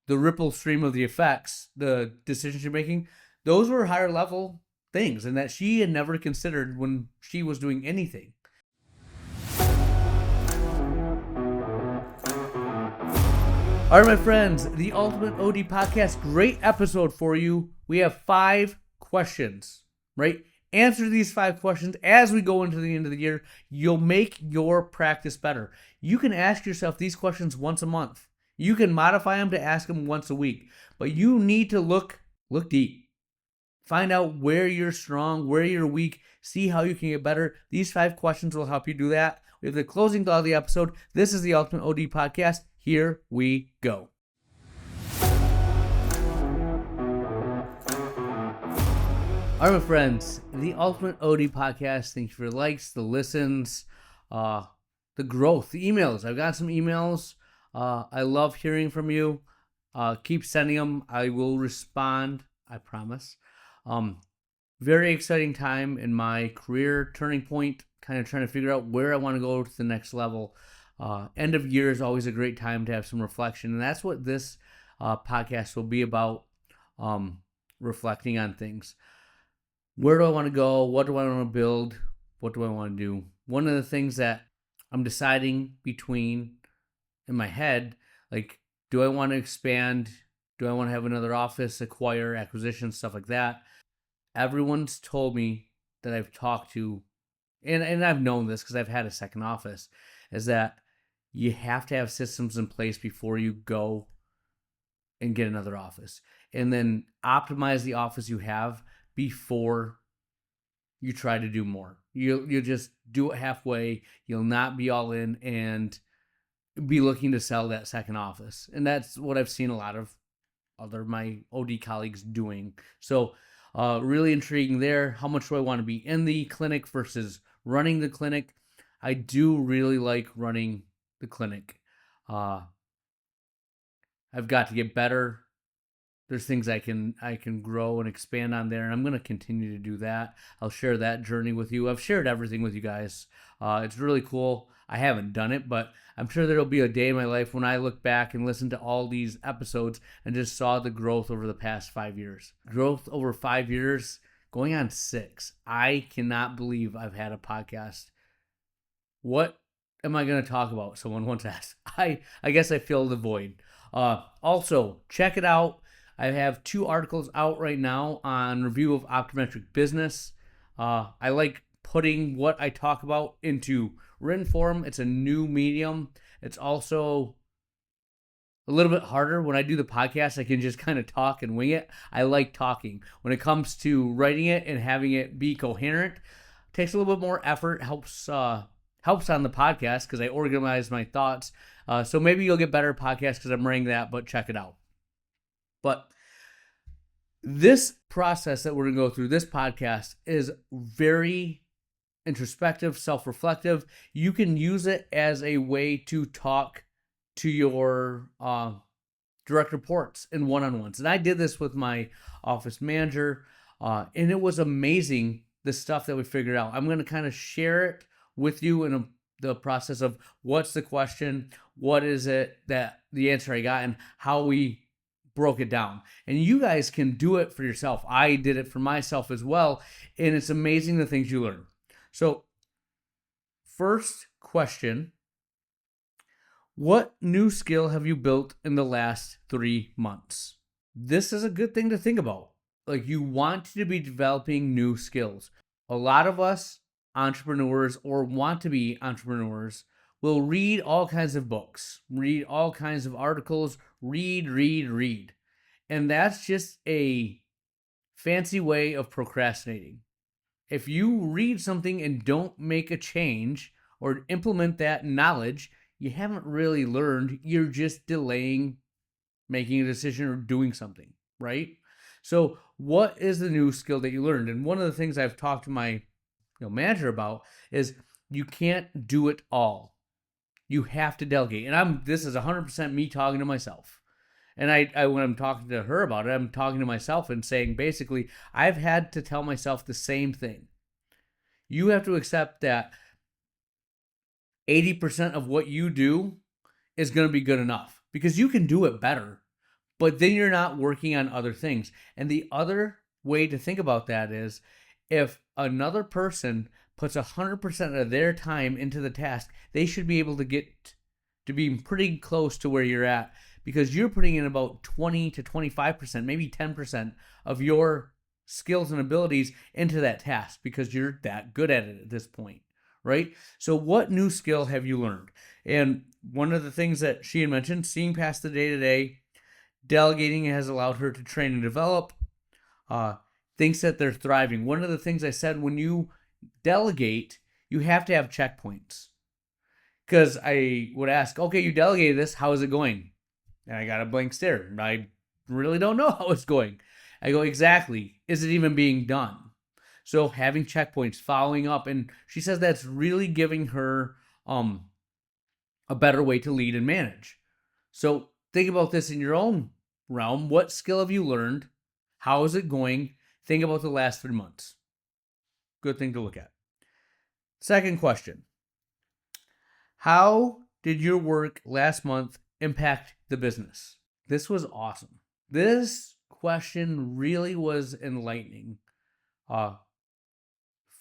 the ripple stream of the effects, the decisions you're making, those were higher level things and that she had never considered when she was doing anything. All right, my friends, the Ultimate OD Podcast, great episode for you. We have 5 questions, right? Answer these 5 questions as we go into the end of the year. You'll make your practice better. You can ask yourself these questions once a month. You can modify them to ask them once a week, but you need to look deep. Find out where you're strong, where you're weak, see how you can get better. These 5 questions will help you do that. We have the closing thought of the episode. This is the Ultimate OD Podcast. Here we go. All right, my friends, the Ultimate OD Podcast. Thank you for the likes, the listens, the growth, the emails. I've got some emails. I love hearing from you. Keep sending them. I will respond. I promise. Very exciting time in my career, turning point, kind of trying to figure out where I want to go to the next level. End of year is always a great time to have some reflection, and that's what this podcast will be about, reflecting on things. Where do I want to go? What do I want to build? What do I want to do? One of the things that I'm deciding between in my head, like, do I want to expand? Do I want to have another office, acquire, acquisition, stuff like that? Everyone's told me that I've talked to, and I've known this because I've had a second office, is that you have to have systems in place before you go and get another office. And then optimize the office you have before you try to do more. You'll just do it halfway. You'll not be all in and be looking to sell that second office. And that's what I've seen a lot of my OD colleagues doing. So really intriguing there. How much do I want to be in the clinic versus running the clinic? I do really like running the clinic. I've got to get better. There's things I can grow and expand on there, and I'm going to continue to do that. I'll share that journey with you. I've shared everything with you guys. It's really cool. I haven't done it, but I'm sure there'll be a day in my life when I look back and listen to all these episodes and just saw the growth over the past 5 years. Growth over 5 years, going on 6. I cannot believe I've had a podcast. What am I going to talk about? Someone once asked. I guess I filled the void. Also, check it out. I have 2 articles out right now on review of optometric business. I like putting what I talk about into written form. It's a new medium. It's also a little bit harder. When I do the podcast, I can just kind of talk and wing it. I like talking. When it comes to writing it and having it be coherent, it takes a little bit more effort. Helps on the podcast because I organize my thoughts. So maybe you'll get better podcasts because I'm writing that, but check it out. But this process that we're going to go through, this podcast, is very introspective, self-reflective. You can use it as a way to talk to your direct reports in one-on-ones. And I did this with my office manager, and it was amazing, the stuff that we figured out. I'm going to kind of share it with you in the process of what's the question, what is it that the answer I got, and how we broke it down. And you guys can do it for yourself. I did it for myself as well, and it's amazing the things you learn. So, first question, what new skill have you built in the last 3 months? This is a good thing to think about. Like, you want to be developing new skills. A lot of us entrepreneurs or want to be entrepreneurs will read all kinds of books, read all kinds of articles, read. And that's just a fancy way of procrastinating. If you read something and don't make a change or implement that knowledge, you haven't really learned. You're just delaying making a decision or doing something, right? So what is the new skill that you learned? And one of the things I've talked to my manager about is you can't do it all. You have to delegate. And this is 100% me talking to myself. And I when I'm talking to her about it, I'm talking to myself and saying, basically, I've had to tell myself the same thing. You have to accept that 80% of what you do is going to be good enough because you can do it better. but then you're not working on other things. And the other way to think about that is if another person puts 100% of their time into the task, they should be able to get to be pretty close to where you're at, because you're putting in about 20 to 25%, maybe 10% of your skills and abilities into that task because you're that good at it at this point, right? So what new skill have you learned? And one of the things that she had mentioned, seeing past the day-to-day, delegating has allowed her to train and develop, thinks that they're thriving. One of the things I said, when you delegate, you have to have checkpoints. Because I would ask, okay, you delegated this, how is it going? And I got a blank stare. I really don't know how it's going. I go, exactly. Is it even being done? So having checkpoints, following up. And she says that's really giving her a better way to lead and manage. So think about this in your own realm. What skill have you learned? How is it going? Think about the last 3 months. Good thing to look at. Second question. How did your work last month impact the business? This was awesome. This question really was enlightening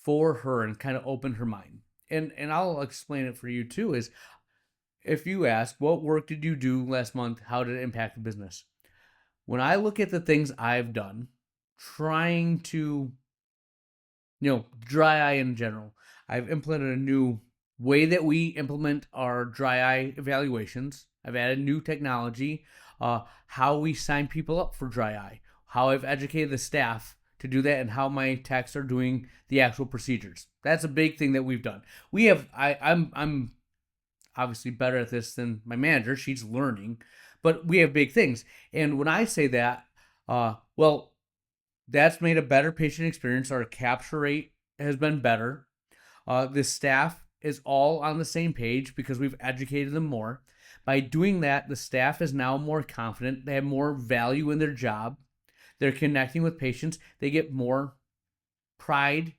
for her and kind of opened her mind. And I'll explain it for you too, is if you ask, what work did you do last month? How did it impact the business? When I look at the things I've done, trying to, dry eye in general, I've implemented a new way that we implement our dry eye evaluations. I've added new technology, how we sign people up for dry eye, how I've educated the staff to do that, and how my techs are doing the actual procedures. That's a big thing that we've done. I'm obviously better at this than my manager. She's learning, but we have big things. And when I say that, that's made a better patient experience. Our capture rate has been better. The staff is all on the same page because we've educated them more. By doing that, the staff is now more confident. They have more value in their job. They're connecting with patients. They get more pride.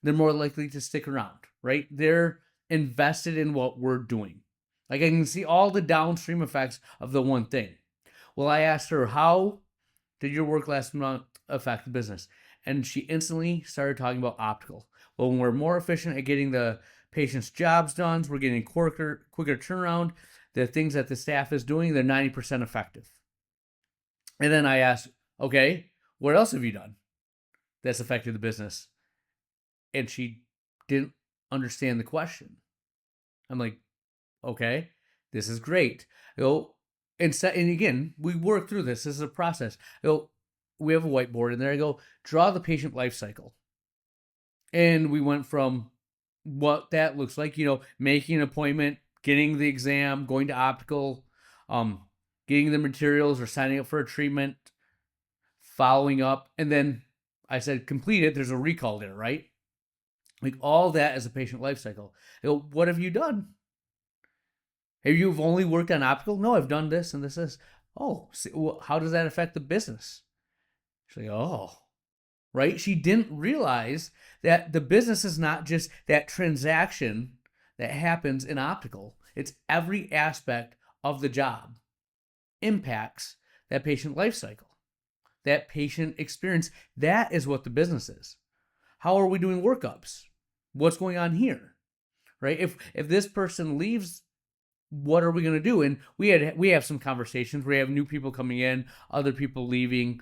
They're more likely to stick around, right? They're invested in what we're doing. Like, I can see all the downstream effects of the one thing. Well, I asked her, how did your work last month affect the business? And she instantly started talking about optical. Well, when we're more efficient at getting the patient's jobs done, we're getting quicker turnaround. The things that the staff is doing, they're 90% effective. And then I asked, okay, what else have you done that's affected the business? And she didn't understand the question. I'm like, okay, this is great. I go, and again, we work through this. This is a process. I go, we have a whiteboard in there. I go, draw the patient life cycle. And we went from what that looks like, making an appointment, getting the exam, going to optical, getting the materials or signing up for a treatment, following up. And then I said, complete it. There's a recall there, right? Like, all that is a patient life cycle. I go, what have you done? Have you only worked on optical? No, I've done this and this. Oh, how does that affect the business? She's like, oh, right? She didn't realize that the business is not just that transaction that happens in optical. It's every aspect of the job impacts that patient life cycle, that patient experience. That is what the business is. How are we doing workups? What's going on here, right? If this person leaves, what are we going to do? And we have some conversations. We have new people coming in, other people leaving.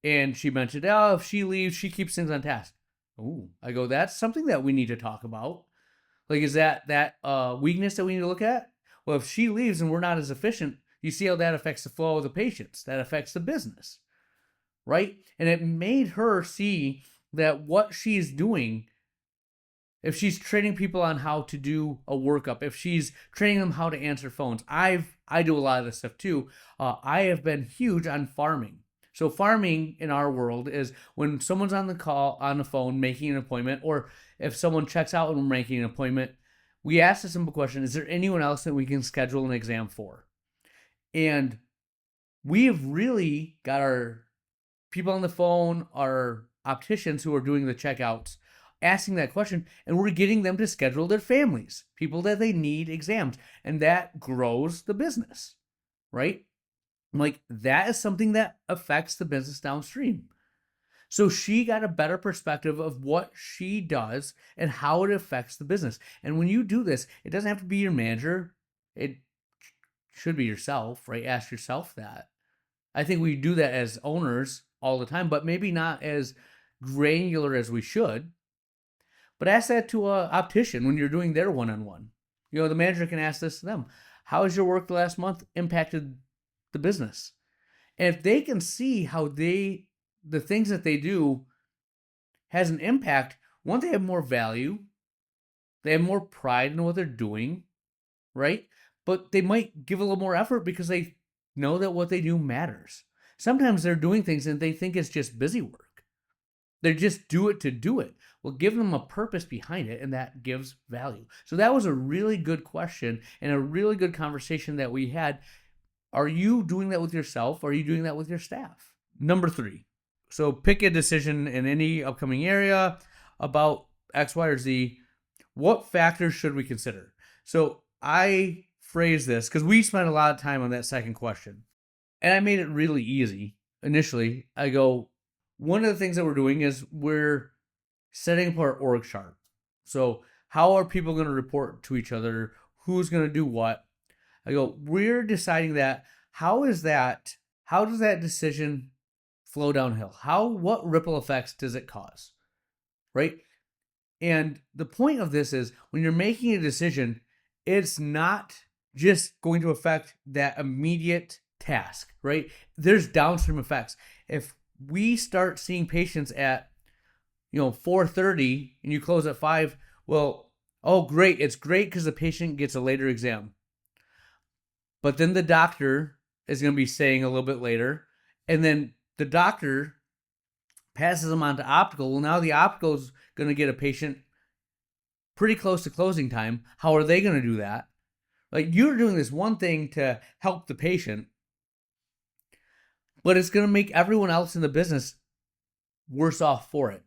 And she mentioned, oh, if she leaves, she keeps things on task. Oh, I go, that's something that we need to talk about. Like, is that weakness that we need to look at? Well, if she leaves and we're not as efficient, you see how that affects the flow of the patients. That affects the business, right? And it made her see that what she's doing, if she's training people on how to do a workup, if she's training them how to answer phones, I do a lot of this stuff too. I have been huge on farming. So farming in our world is when someone's on the phone making an appointment, or if someone checks out and we're making an appointment, we ask a simple question: is there anyone else that we can schedule an exam for? And we have really got our people on the phone, our opticians who are doing the checkouts, asking that question, and we're getting them to schedule their families, people that they need exams, and that grows the business, right? I'm like, that is something that affects the business downstream. So she got a better perspective of what she does and how it affects the business. And when you do this, it doesn't have to be your manager. It should be yourself, right? Ask yourself that. I think we do that as owners all the time, but maybe not as granular as we should. But ask that to a optician when you're doing their one-on-one. The manager can ask this to them. How has your work the last month impacted the business? And if they can see how the things that they do has an impact, one, they have more value, they have more pride in what they're doing, right? But they might give a little more effort because they know that what they do matters. Sometimes they're doing things and they think it's just busy work. They just do it to do it. Well, give them a purpose behind it, and that gives value. So that was a really good question and a really good conversation that we had. Are you doing that with yourself? Or are you doing that with your staff? Number 3. So pick a decision in any upcoming area about X, Y, or Z. What factors should we consider? So I phrase this because we spent a lot of time on that second question. And I made it really easy. Initially, I go, one of the things that we're doing is we're setting up our org chart. So how are people going to report to each other? Who's going to do what? I go, we're deciding that. How does that decision flow downhill? What ripple effects does it cause? Right? And the point of this is when you're making a decision, it's not just going to affect that immediate task, right? There's downstream effects. If we start seeing patients at 4:30 and you close at 5, well, oh great, it's great because the patient gets a later exam. But then the doctor is going to be saying a little bit later, and then the doctor passes them on to optical. Well, now the optical is going to get a patient pretty close to closing time. How are they going to do that? Like, you're doing this one thing to help the patient, but it's going to make everyone else in the business worse off for it.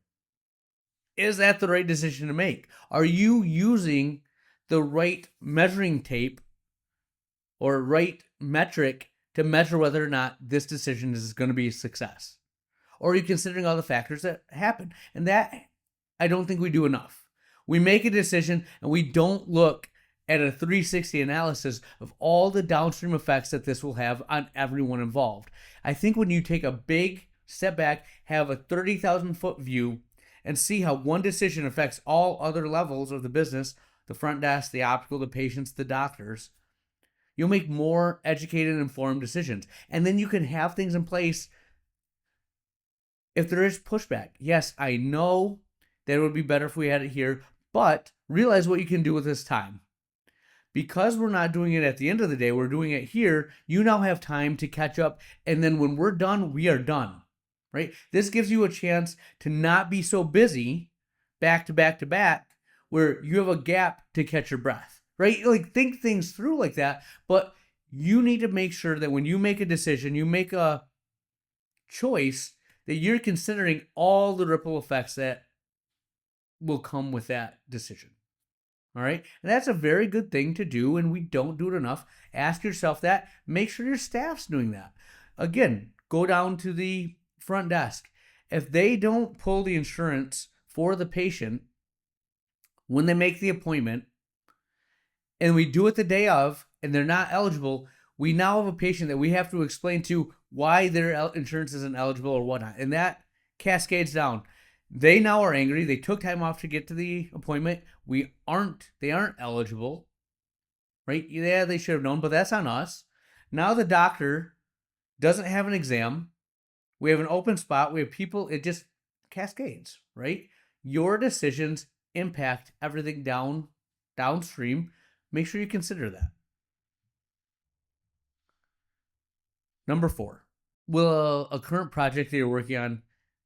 Is that the right decision to make? Are you using the right measuring tape or right metric to measure whether or not this decision is going to be a success? Or are you considering all the factors that happen? And that, I don't think we do enough. We make a decision and we don't look at a 360 analysis of all the downstream effects that this will have on everyone involved. I think when you take a big step back, have a 30,000 foot view, and see how one decision affects all other levels of the business, the front desk, the optical, the patients, the doctors, you'll make more educated and informed decisions. And then you can have things in place if there is pushback. Yes, I know that it would be better if we had it here, but realize what you can do with this time. Because we're not doing it at the end of the day, we're doing it here, you now have time to catch up. And then when we're done, we are done. Right? This gives you a chance to not be so busy back to back to back where you have a gap to catch your breath, right? Like, think things through like that, but you need to make sure that when you make a decision, you make a choice, that you're considering all the ripple effects that will come with that decision. All right? And that's a very good thing to do, and we don't do it enough. Ask yourself that. Make sure your staff's doing that. Again, go down to the front desk. If they don't pull the insurance for the patient when they make the appointment, and we do it the day of, and they're not eligible, we now have a patient that we have to explain to why their insurance isn't eligible or whatnot. And that cascades down. They now are angry. They took time off to get to the appointment. They aren't eligible, right? Yeah, they should have known, but that's on us. Now the doctor doesn't have an exam. We have an open spot. We have people. It just cascades, right? Your decisions impact everything downstream. Make sure you consider that. Number 4, will a current project that you're working on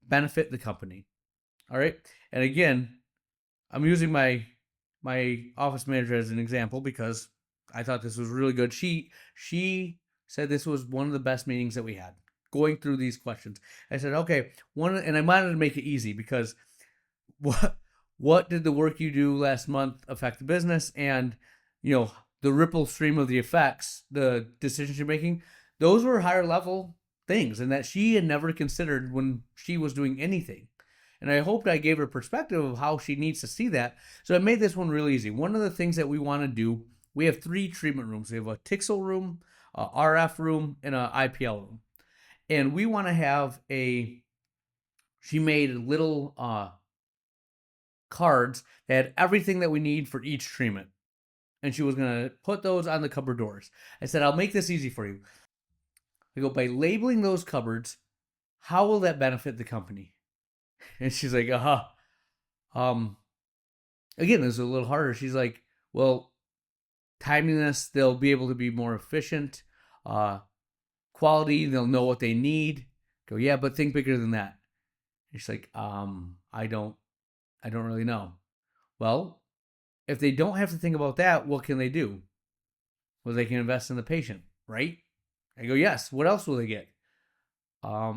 benefit the company? All right. And again, I'm using my office manager as an example because I thought this was really good. She said this was one of the best meetings that we had, going through these questions. I said, okay, and I wanted to make it easy because what did the work you do last month affect the business, and the ripple stream of the effects, the decisions you're making, Those were higher level things, and that she had never considered when she was doing anything. And I hoped I gave her perspective of how she needs to see that. So I made this one really easy. One of the things that we want to do, we have 3 treatment rooms. We have a Tixel room, a RF room, and an IPL room. And we want to have she made little cards that had everything that we need for each treatment. And she was going to put those on the cupboard doors. I said, I'll make this easy for you. I go, by labeling those cupboards, how will that benefit the company? And she's like, um, again, this is a little harder. She's like, well, timing this, they'll be able to be more efficient. Quality, they'll know what they need. Go, yeah, but think bigger than that. And she's like, I don't really know. Well, if they don't have to think about that, what can they do? Well, they can invest in the patient, right? I go, yes. What else will they get? I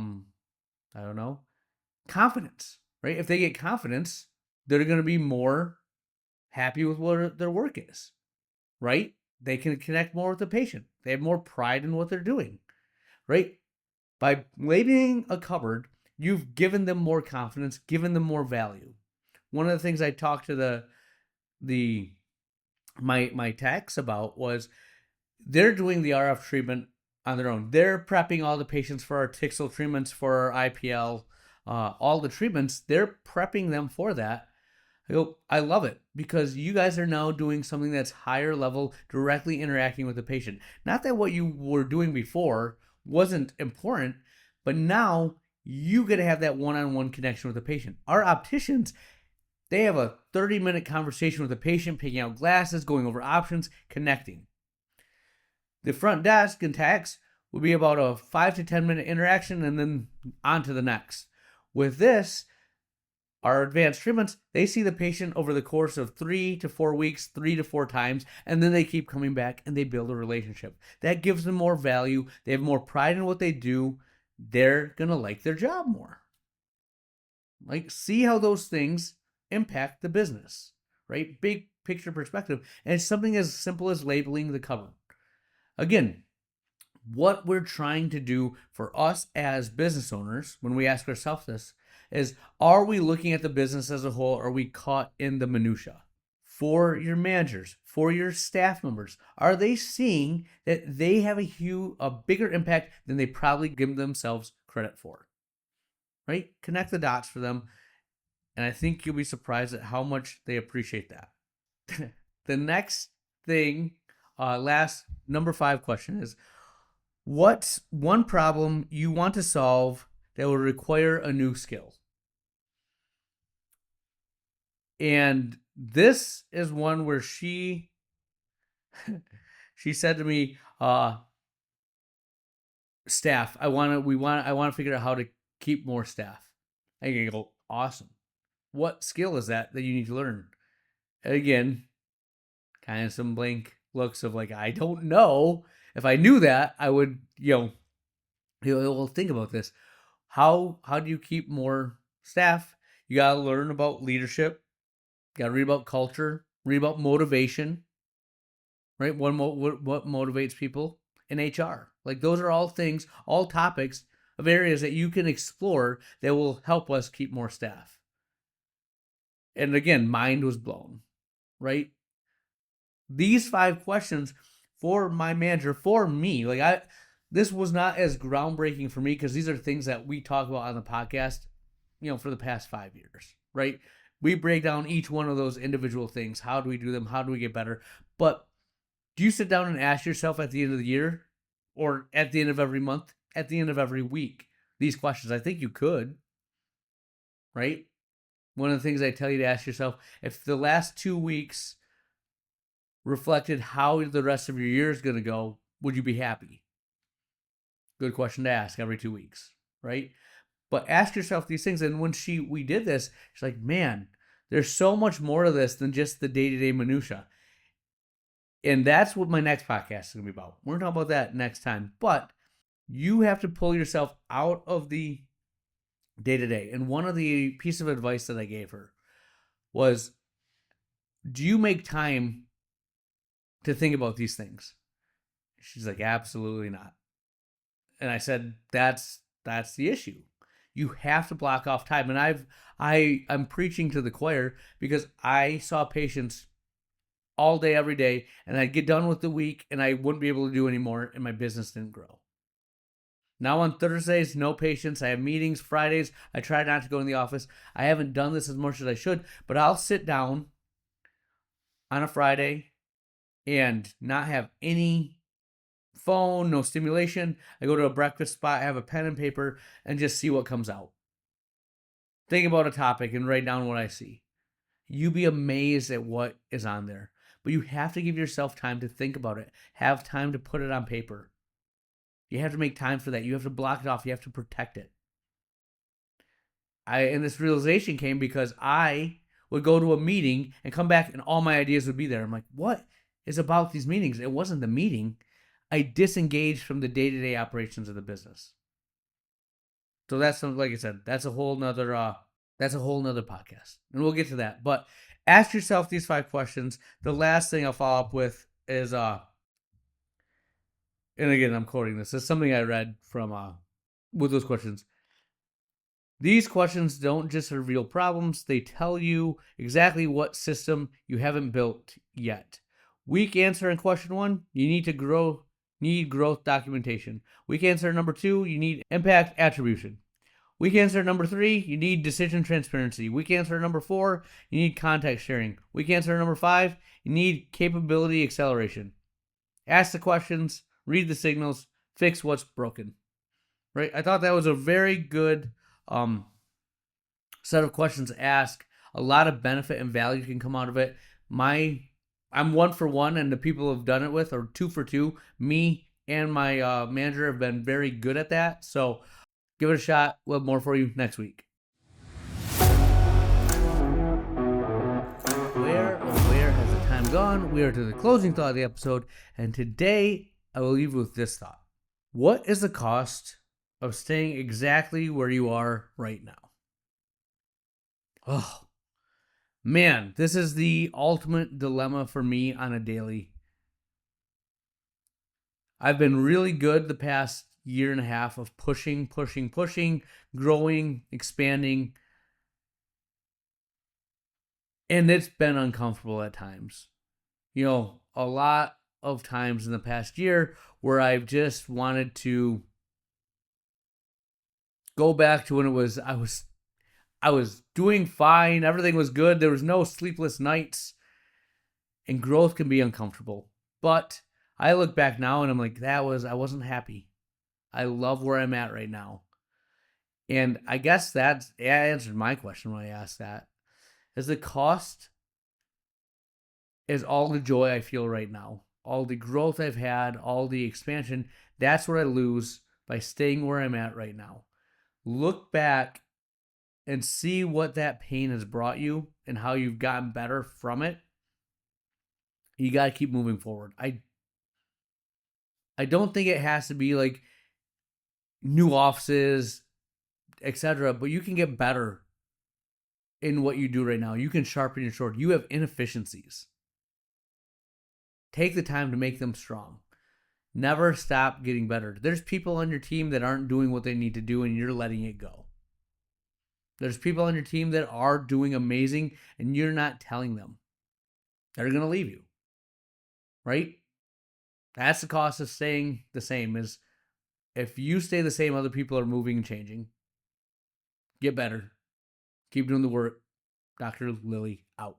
don't know. Confidence, right? If they get confidence, they're going to be more happy with what their work is, right? They can connect more with the patient. They have more pride in what they're doing, right? By labeling a cupboard, you've given them more confidence, given them more value. One of the things I talked to my techs about was they're doing the RF treatment on their own. They're prepping all the patients for our Tixel treatments, for our IPL, all the treatments. They're prepping them for that. I go, I love it because you guys are now doing something that's higher level, directly interacting with the patient. Not that what you were doing before wasn't important, but now you get to have that one-on-one connection with the patient. Our opticians, they have a 30-minute conversation with the patient, picking out glasses, going over options, connecting. The front desk and techs will be about a 5 to 10 minute interaction and then on to the next. With this, our advanced treatments, they see the patient over the course of 3 to 4 weeks, 3 to 4 times, and then they keep coming back and they build a relationship. That gives them more value. They have more pride in what they do. They're going to like their job more. Like, see how those things impact the business, right? Big picture perspective. And it's something as simple as labeling the cover. Again, what we're trying to do for us as business owners, when we ask ourselves this, is are we looking at the business as a whole? Or are we caught in the minutia? For your managers, for your staff members, are they seeing that they have a bigger impact than they probably give themselves credit for? Right? Connect the dots for them. And I think you'll be surprised at how much they appreciate that. The next thing, last number 5 question is, what's one problem you want to solve that will require a new skill? And this is one where she said to me, staff, I want to figure out how to keep more staff. I can go, awesome. What skill is that you need to learn? And again, kind of some blank looks of like, I don't know. If I knew that, I would, well, think about this. How do you keep more staff? You got to learn about leadership. You got to read about culture, read about motivation, right? What motivates people in HR? Like, those are all things, all topics of areas that you can explore that will help us keep more staff. And again, mind was blown, right? These 5 questions for my manager, for me, this was not as groundbreaking for me because these are things that we talk about on the podcast, for the past 5 years, right? We break down each one of those individual things. How do we do them? How do we get better? But do you sit down and ask yourself at the end of the year, or at the end of every month, at the end of every week, these questions? I think you could, right? One of the things I tell you to ask yourself, if the last 2 weeks reflected how the rest of your year is going to go, would you be happy? Good question to ask every 2 weeks, right? But ask yourself these things. And when we did this, she's like, man, there's so much more to this than just the day-to-day minutia. And that's what my next podcast is going to be about. We're going to talk about that next time. But you have to pull yourself out of the day-to-day. And one of the pieces of advice that I gave her was, do you make time to think about these things? She's like, absolutely not. And I said, that's the issue. You have to block off time. And I'm preaching to the choir because I saw patients all day, every day, and I'd get done with the week and I wouldn't be able to do anymore, and my business didn't grow. Now on Thursdays, no patients. I have meetings. Fridays, I try not to go in the office. I haven't done this as much as I should, but I'll sit down on a Friday and not have any phone, no stimulation. I go to a breakfast spot, I have a pen and paper, and just see what comes out. Think about a topic and write down what I see. You'd be amazed at what is on there. But you have to give yourself time to think about it. Have time to put it on paper. You have to make time for that. You have to block it off. You have to protect it. And this realization came because I would go to a meeting and come back and all my ideas would be there. I'm like, what is about these meetings? It wasn't the meeting. I disengaged from the day-to-day operations of the business. So that's, like I said, that's a whole nother podcast, and we'll get to that. But ask yourself these 5 questions. The last thing I'll follow up with is, and again, I'm quoting this. It's something I read from with those questions. These questions don't just reveal problems; they tell you exactly what system you haven't built yet. Weak answer in question 1: you need growth documentation. Weak answer number 2: you need impact attribution. Weak answer number 3: you need decision transparency. Weak answer number 4: you need context sharing. Weak answer number 5: you need capability acceleration. Ask the questions, read the signals, fix what's broken. Right? I thought that was a very good set of questions to ask. A lot of benefit and value can come out of it. I'm 1 for 1, and the people I've done it with are 2 for 2. Me and my manager have been very good at that. So give it a shot. We'll have more for you next week. Where has the time gone? We are to the closing thought of the episode, and today I will leave you with this thought. What is the cost of staying exactly where you are right now? Oh, man, this is the ultimate dilemma for me on a daily. I've been really good the past year and a half of pushing, growing, expanding. And it's been uncomfortable at times. You know, a lot of times in the past year where I've just wanted to go back to when I was doing fine, everything was good, there was no sleepless nights, and growth can be uncomfortable. But I look back now and I'm like, I wasn't happy. I love where I'm at right now. And I guess that answered my question when I asked that. Is the cost is all the joy I feel right now. All the growth I've had, all the expansion, that's what I lose by staying where I'm at right now. Look back and see what that pain has brought you and how you've gotten better from it. You got to keep moving forward. I don't think it has to be like new offices, etc., but you can get better in what you do right now. You can sharpen your sword. You have inefficiencies. Take the time to make them strong. Never stop getting better. There's people on your team that aren't doing what they need to do and you're letting it go. There's people on your team that are doing amazing and you're not telling them. They're going to leave you. Right? That's the cost of staying the same. Is if you stay the same, other people are moving and changing. Get better. Keep doing the work. Dr. Lilly out.